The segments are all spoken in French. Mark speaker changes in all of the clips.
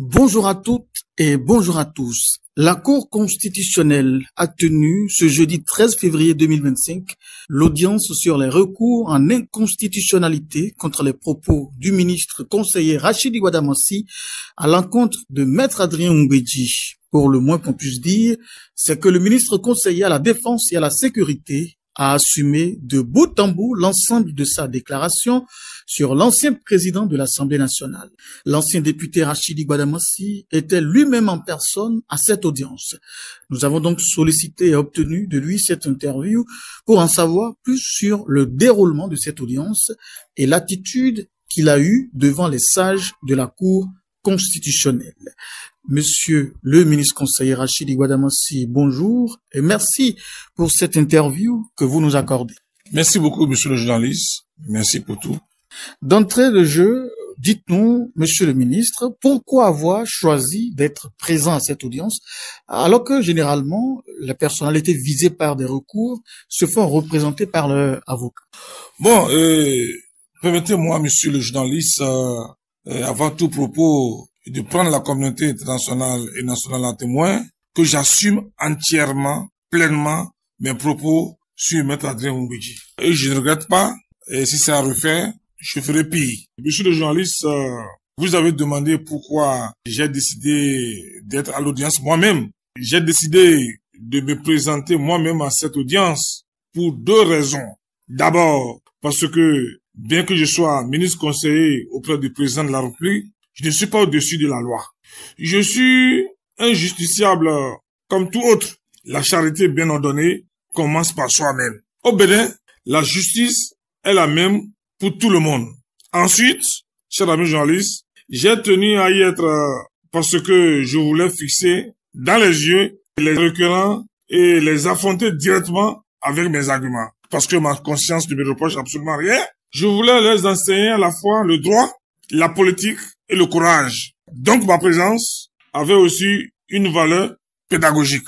Speaker 1: Bonjour à toutes et bonjour à tous. La Cour constitutionnelle a tenu ce jeudi 13 février 2025 l'audience sur les recours en inconstitutionnalité contre les propos du ministre conseiller Rachidi Wadamassi à l'encontre de Maître Adrien Mbedji. Pour le moins qu'on puisse dire, c'est que le ministre conseiller à la défense et à la sécurité a assumé de bout en bout l'ensemble de sa déclaration sur l'ancien président de l'Assemblée nationale. L'ancien député Rachidi Wadamassi était lui-même en personne à cette audience. Nous avons donc sollicité et obtenu de lui cette interview pour en savoir plus sur le déroulement de cette audience et l'attitude qu'il a eue devant les sages de la Cour constitutionnelle. Monsieur le ministre conseiller Rachidi Wadamassi, bonjour et merci pour cette interview que vous nous accordez.
Speaker 2: Merci beaucoup, monsieur le journaliste. Merci pour tout.
Speaker 1: D'entrée de jeu, dites-nous, monsieur le ministre, pourquoi avoir choisi d'être présent à cette audience alors que généralement les personnalités visées par des recours se font représenter par leur avocat?
Speaker 2: Bon, permettez-moi, monsieur le journaliste, avant tout propos, de prendre la communauté internationale et nationale en témoin que j'assume entièrement, pleinement mes propos sur Maître Adrien Mbedji. Et je ne regrette pas, et si c'est à refaire, je ferai pire. Monsieur le journaliste, vous avez demandé pourquoi j'ai décidé d'être à l'audience moi-même. J'ai décidé de me présenter moi-même à cette audience pour deux raisons. D'abord, parce que bien que je sois ministre conseiller auprès du président de la République, je ne suis pas au-dessus de la loi. Je suis un justiciable comme tout autre. La charité bien ordonnée commence par soi-même. Au Bénin, la justice est la même pour tout le monde. Ensuite, chers amis journalistes, j'ai tenu à y être parce que je voulais fixer dans les yeux les requérants et les affronter directement avec mes arguments. Parce que ma conscience ne me reproche absolument rien. Je voulais leur enseigner à la fois le droit, la politique et le courage. Donc ma présence avait aussi une valeur pédagogique.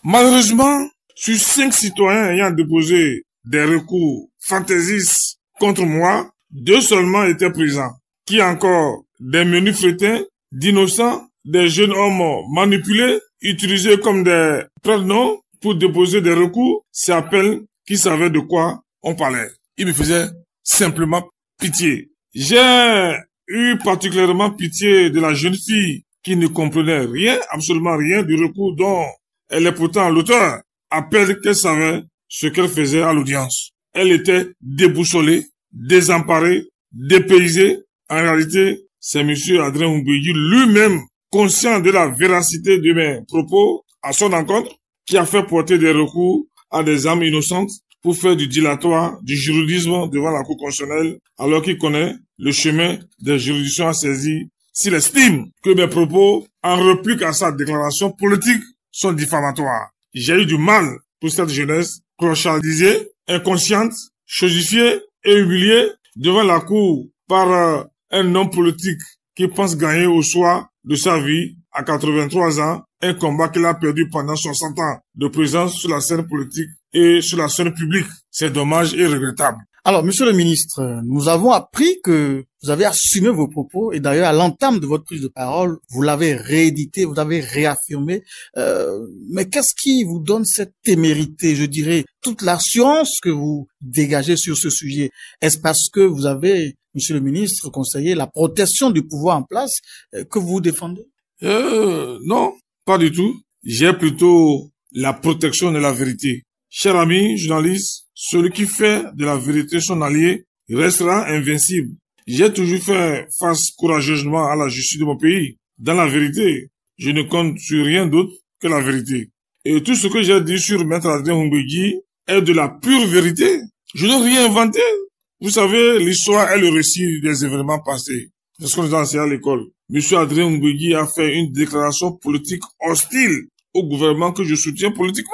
Speaker 2: Malheureusement, sur 5 citoyens ayant déposé des recours fantaisistes contre moi, 2 seulement étaient présents. Qui encore des menus frétins, d'innocents, des jeunes hommes manipulés, utilisés comme des prénoms pour déposer des recours, c'est à peine qu'ils savaient de quoi on parlait. Ils me faisaient simplement pitié. J'ai eu particulièrement pitié de la jeune fille qui ne comprenait rien, absolument rien du recours dont elle est pourtant l'auteur, à peine qu'elle savait ce qu'elle faisait à l'audience. Elle était déboussolée, désemparée, dépaysée. En réalité, c'est monsieur Adrien Mbedji lui-même, conscient de la véracité de mes propos à son encontre, qui a fait porter des recours à des âmes innocentes pour faire du dilatoire, du juridisme devant la Cour constitutionnelle, alors qu'il connaît le chemin des juridictions à saisir s'il estime que mes propos, en réplique à sa déclaration politique, sont diffamatoires. J'ai eu du mal pour cette jeunesse clochardisée, inconsciente, chosifiée et humiliée devant la Cour par un homme politique qui pense gagner au soir de sa vie à 83 ans, un combat qu'il a perdu pendant 60 ans de présence sur la scène politique et sur la scène publique. C'est dommage et regrettable.
Speaker 1: Alors, monsieur le ministre, nous avons appris que vous avez assumé vos propos et d'ailleurs, à l'entame de votre prise de parole, vous l'avez réédité, vous l'avez réaffirmé. Mais qu'est-ce qui vous donne cette témérité, je dirais, toute l'assurance que vous dégagez sur ce sujet? Est-ce parce que vous avez, monsieur le ministre conseiller, la protection du pouvoir en place que vous défendez?
Speaker 2: Non, pas du tout. J'ai plutôt la protection de la vérité. Cher ami journaliste, celui qui fait de la vérité son allié restera invincible. J'ai toujours fait face courageusement à la justice de mon pays. Dans la vérité, je ne compte sur rien d'autre que la vérité. Et tout ce que j'ai dit sur Maître Adrien Mbedji est de la pure vérité. Je n'ai rien inventé. Vous savez, l'histoire est le récit des événements passés. C'est ce qu'on nous a enseigné à l'école. Monsieur Adrien Mbedji a fait une déclaration politique hostile au gouvernement que je soutiens politiquement.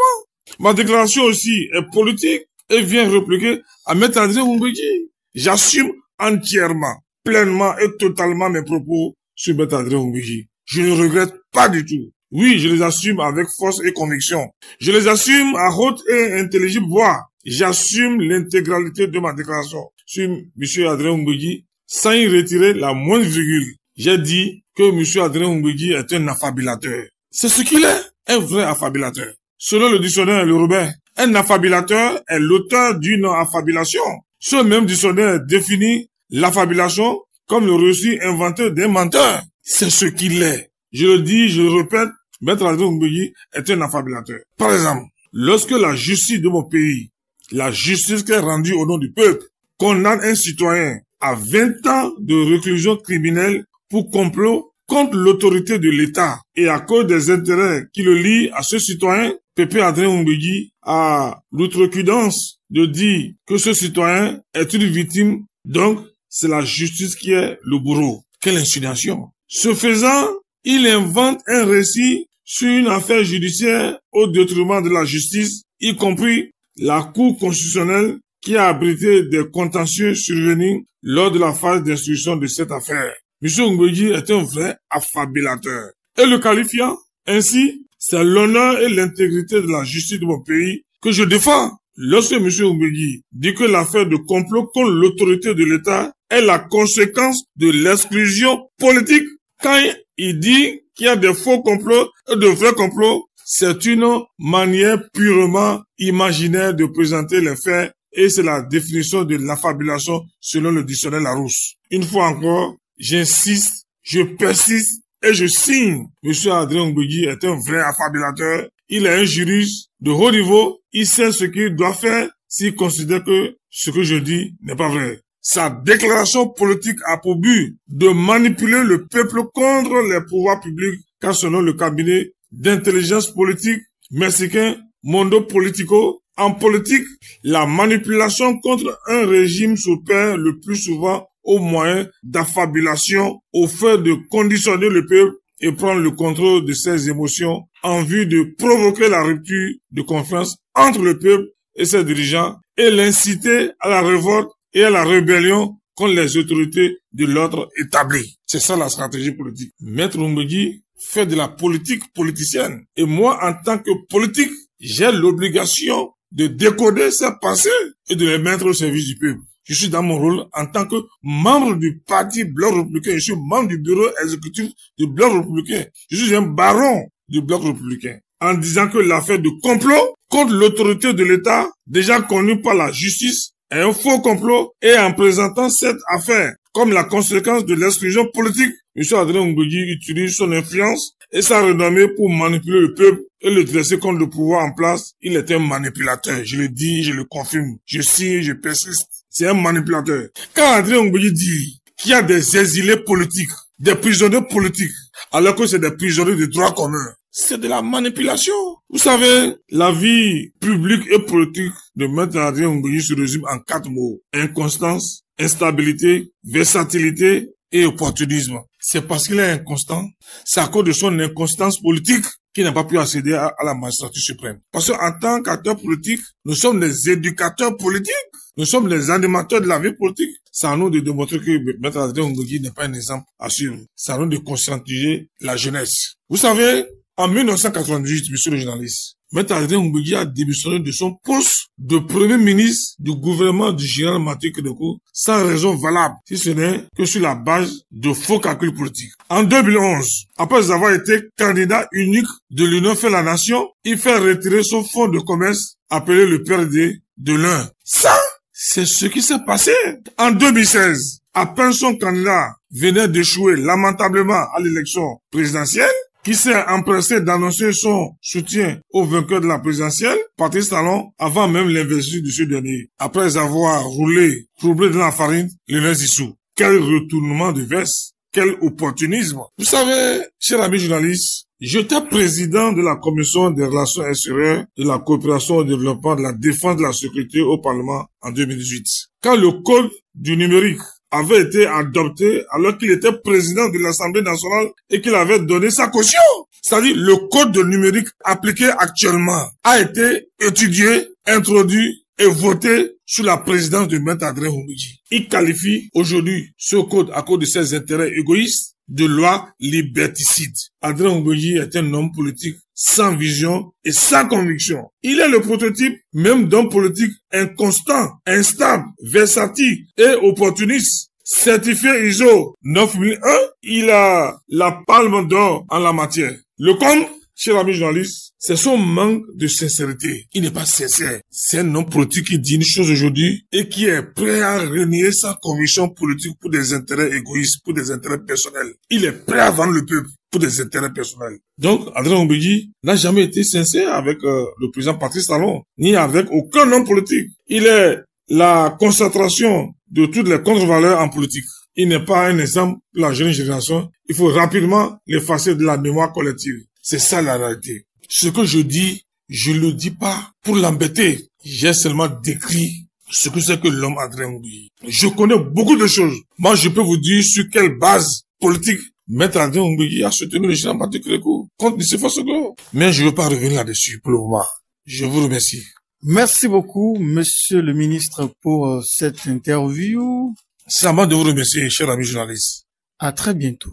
Speaker 2: Ma déclaration aussi est politique et vient répliquer à Maître Adrien Mbedji. J'assume entièrement, pleinement et totalement mes propos sur Maître Adrien Mbedji. Je ne regrette pas du tout. Oui, je les assume avec force et conviction. Je les assume à haute et intelligible voix. J'assume l'intégralité de ma déclaration sur M. Adrien Mbedji sans y retirer la moindre virgule. J'ai dit que M. Adrien Oumbeugui est un affabilateur. C'est ce qu'il est, un vrai affabilateur. Selon le dictionnaire Le Robert, un affabilateur est l'auteur d'une affabilation. Ce même dictionnaire définit l'affabilation comme le reçu inventé d'un menteur. C'est ce qu'il est. Je le dis, je le répète, Maître Adrien Oumbeugui est un affabilateur. Par exemple, lorsque la justice de mon pays, la justice qui est rendue au nom du peuple, condamne un citoyen à 20 ans de réclusion criminelle pour complot contre l'autorité de l'État et à cause des intérêts qui le lient à ce citoyen, Pépé Adrien Oumbeugui a l'outrecuidance de dire que ce citoyen est une victime, donc c'est la justice qui est le bourreau. Quelle insinuation! Ce faisant, il invente un récit sur une affaire judiciaire au détriment de la justice, y compris la Cour constitutionnelle qui a abrité des contentieux survenus lors de la phase d'instruction de cette affaire. M. Oumbeugui est un vrai affabilateur. Et le qualifiant, ainsi, c'est l'honneur et l'intégrité de la justice de mon pays que je défends. Lorsque M. Oumbeugui dit que l'affaire de complot contre l'autorité de l'État est la conséquence de l'exclusion politique, quand il dit qu'il y a des faux complots et de vrais complots, c'est une manière purement imaginaire de présenter les faits et c'est la définition de l'affabulation selon le dictionnaire Larousse. Une fois encore, j'insiste, je persiste et je signe. M. Adrien Oumbeugui est un vrai affabulateur. Il est un juriste de haut niveau. Il sait ce qu'il doit faire s'il considère que ce que je dis n'est pas vrai. Sa déclaration politique a pour but de manipuler le peuple contre les pouvoirs publics, car selon le cabinet d'intelligence politique mexicain Mondo Politico, en politique, la manipulation contre un régime s'opère le plus souvent au moyen d'affabulation, au fait de conditionner le peuple et prendre le contrôle de ses émotions en vue de provoquer la rupture de confiance entre le peuple et ses dirigeants et l'inciter à la révolte et à la rébellion contre les autorités de l'ordre établi. C'est ça la stratégie politique. Maître Oumbeugui fait de la politique politicienne. Et moi, en tant que politique, j'ai l'obligation de décoder ses pensées et de les mettre au service du peuple. Je suis dans mon rôle en tant que membre du parti Bloc Républicain. Je suis membre du bureau exécutif du Bloc Républicain. Je suis un baron du Bloc Républicain. En disant que l'affaire de complot contre l'autorité de l'État, déjà connue par la justice, est un faux complot et en présentant cette affaire comme la conséquence de l'exclusion politique, M. Adrien Oumbeugui utilise son influence et sa renommée pour manipuler le peuple et le dresser contre le pouvoir en place. Il est un manipulateur. Je le dis, je le confirme. Je signe, je persiste. C'est un manipulateur. Quand Adrien Oumbeugui dit qu'il y a des exilés politiques, des prisonniers politiques, alors que c'est des prisonniers de droit commun, c'est de la manipulation. Vous savez, la vie publique et politique de Maître Adrien Oumbeugui se résume en 4 mots. Inconstance, instabilité, versatilité et opportunisme. C'est parce qu'il est inconstant. C'est à cause de son inconstance politique qu'il n'a pas pu accéder à la magistrature suprême. Parce qu'en tant qu'acteurs politiques, nous sommes les éducateurs politiques. Nous sommes les animateurs de la vie politique. C'est à nous de démontrer que Maître Adrien Oumbeugui n'est pas un exemple à suivre. C'est à nous de conscientiser la jeunesse. Vous savez, en 1998, monsieur le journaliste, Maître Adrien Oumbeugui a démissionné de son poste de premier ministre du gouvernement du général Mathieu Kédougou sans raison valable, si ce n'est que sur la base de faux calculs politiques. En 2011, après avoir été candidat unique de l'Union fait la nation, il fait retirer son fonds de commerce appelé le PRD de l'un. Ça, c'est ce qui s'est passé. En 2016, à peine son candidat venait d'échouer lamentablement à l'élection présidentielle, qui s'est empressé d'annoncer son soutien au vainqueur de la présidentielle, Patrice Talon, avant même l'investiture de ce dernier. Après avoir roulé, troublé dans la farine, le nez dissous. Quel retournement de veste, quel opportunisme. Vous savez, chers amis journalistes, j'étais président de la commission des relations extérieures, de la coopération au développement, de la défense de la sécurité au Parlement en 2018. Quand le code du numérique avait été adopté alors qu'il était président de l'Assemblée nationale et qu'il avait donné sa caution. C'est-à-dire, le code de numérique appliqué actuellement a été étudié, introduit et voté sous la présidence de Maître Adrien Oumbeugui. Il qualifie aujourd'hui ce code à cause de ses intérêts égoïstes de loi liberticide. Adrien Oumbeugui est un homme politique sans vision et sans conviction. Il est le prototype même d'homme politique inconstant, instable, versatile et opportuniste. certifié ISO 9001. Il a la palme d'or en la matière. Le comble, cher ami journaliste, c'est son manque de sincérité. Il n'est pas sincère. C'est un homme politique qui dit une chose aujourd'hui et qui est prêt à renier sa conviction politique pour des intérêts égoïstes, pour des intérêts personnels. Il est prêt à vendre le peuple pour des intérêts personnels. Donc, Adrien Ombegui n'a jamais été sincère avec le président Patrice Talon, ni avec aucun homme politique. Il est la concentration de toutes les contre-valeurs en politique. Il n'est pas un exemple pour la jeune génération. Il faut rapidement l'effacer de la mémoire collective. C'est ça la réalité. Ce que je dis, je le dis pas pour l'embêter. J'ai seulement décrit ce que c'est que l'homme Adrien Ombegui. Je connais beaucoup de choses. Moi, je peux vous dire sur quelle base politique Maître Adrien Ombegui a soutenu le général Patrick Kérékou contre Nicéphore Soglo. Mais je ne veux pas revenir là-dessus pour le moment. Je vous remercie.
Speaker 1: Merci beaucoup, monsieur le ministre, pour cette interview.
Speaker 2: C'est à moi de vous remercier, cher ami journaliste.
Speaker 1: À très bientôt.